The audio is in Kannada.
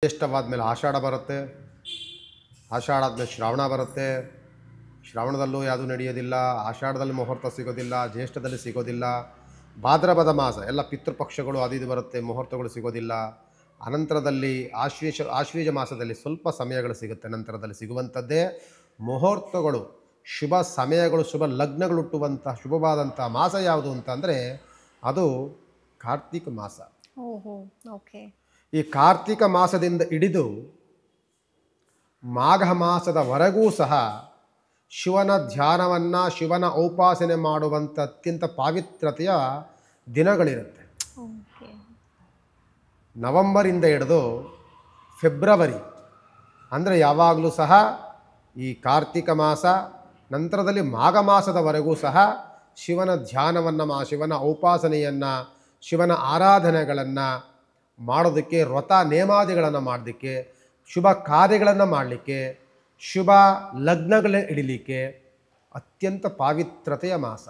ಜ್ಯೇಷ್ಠವಾದ ಮೇಲೆ ಆಷಾಢ ಬರುತ್ತೆ, ಆಷಾಢ ಆದಮೇಲೆ ಶ್ರಾವಣ ಬರುತ್ತೆ. ಶ್ರಾವಣದಲ್ಲೂ ಯಾವುದೂ ನಡೆಯೋದಿಲ್ಲ, ಆಷಾಢದಲ್ಲಿ ಮುಹೂರ್ತ ಸಿಗೋದಿಲ್ಲ, ಜ್ಯೇಷ್ಠದಲ್ಲಿ ಸಿಗೋದಿಲ್ಲ. ಭಾದ್ರಪದ ಮಾಸ ಎಲ್ಲ ಪಿತೃಪಕ್ಷಗಳು ಅದು ಇದು ಬರುತ್ತೆ, ಮುಹೂರ್ತಗಳು ಸಿಗೋದಿಲ್ಲ. ಅನಂತರದಲ್ಲಿ ಆಶ್ವೀಜ ಮಾಸದಲ್ಲಿ ಸ್ವಲ್ಪ ಸಮಯಗಳು ಸಿಗುತ್ತೆ. ನಂತರದಲ್ಲಿ ಸಿಗುವಂಥದ್ದೇ ಮುಹೂರ್ತಗಳು, ಶುಭ ಸಮಯಗಳು, ಶುಭ ಲಗ್ನಗಳು ಹುಟ್ಟುವಂಥ ಶುಭವಾದಂಥ ಮಾಸ ಯಾವುದು ಅಂತಂದರೆ ಅದು ಕಾರ್ತಿಕ ಮಾಸ. ಓಕೆ. ಈ ಕಾರ್ತಿಕ ಮಾಸದಿಂದ ಹಿಡಿದು ಮಾಘ ಮಾಸದವರೆಗೂ ಸಹ ಶಿವನ ಧ್ಯಾನವನ್ನು, ಶಿವನ ಉಪಾಸನೆ ಮಾಡುವಂಥ ಅತ್ಯಂತ ಪಾವಿತ್ರತೆಯ ದಿನಗಳಿರುತ್ತೆ. ನವಂಬರಿಂದ ಹಿಡಿದು ಫೆಬ್ರವರಿ ಅಂದರೆ ಯಾವಾಗಲೂ ಸಹ ಈ ಕಾರ್ತಿಕ ಮಾಸ, ನಂತರದಲ್ಲಿ ಮಾಘ ಮಾಸದವರೆಗೂ ಸಹ ಶಿವನ ಧ್ಯಾನವನ್ನು, ಶಿವನ ಉಪಾಸನೆಯನ್ನು, ಶಿವನ ಆರಾಧನೆಗಳನ್ನು ಮಾಡೋದಕ್ಕೆ, ವ್ರತ ನೇಮಾದಿಗಳನ್ನು ಮಾಡೋದಕ್ಕೆ, ಶುಭ ಕಾರ್ಯಗಳನ್ನು ಮಾಡಲಿಕ್ಕೆ, ಶುಭ ಲಗ್ನಗಳನ್ನ ಹಿಡಿಲಿಕ್ಕೆ ಅತ್ಯಂತ ಪಾವಿತ್ರತೆಯ ಮಾಸ.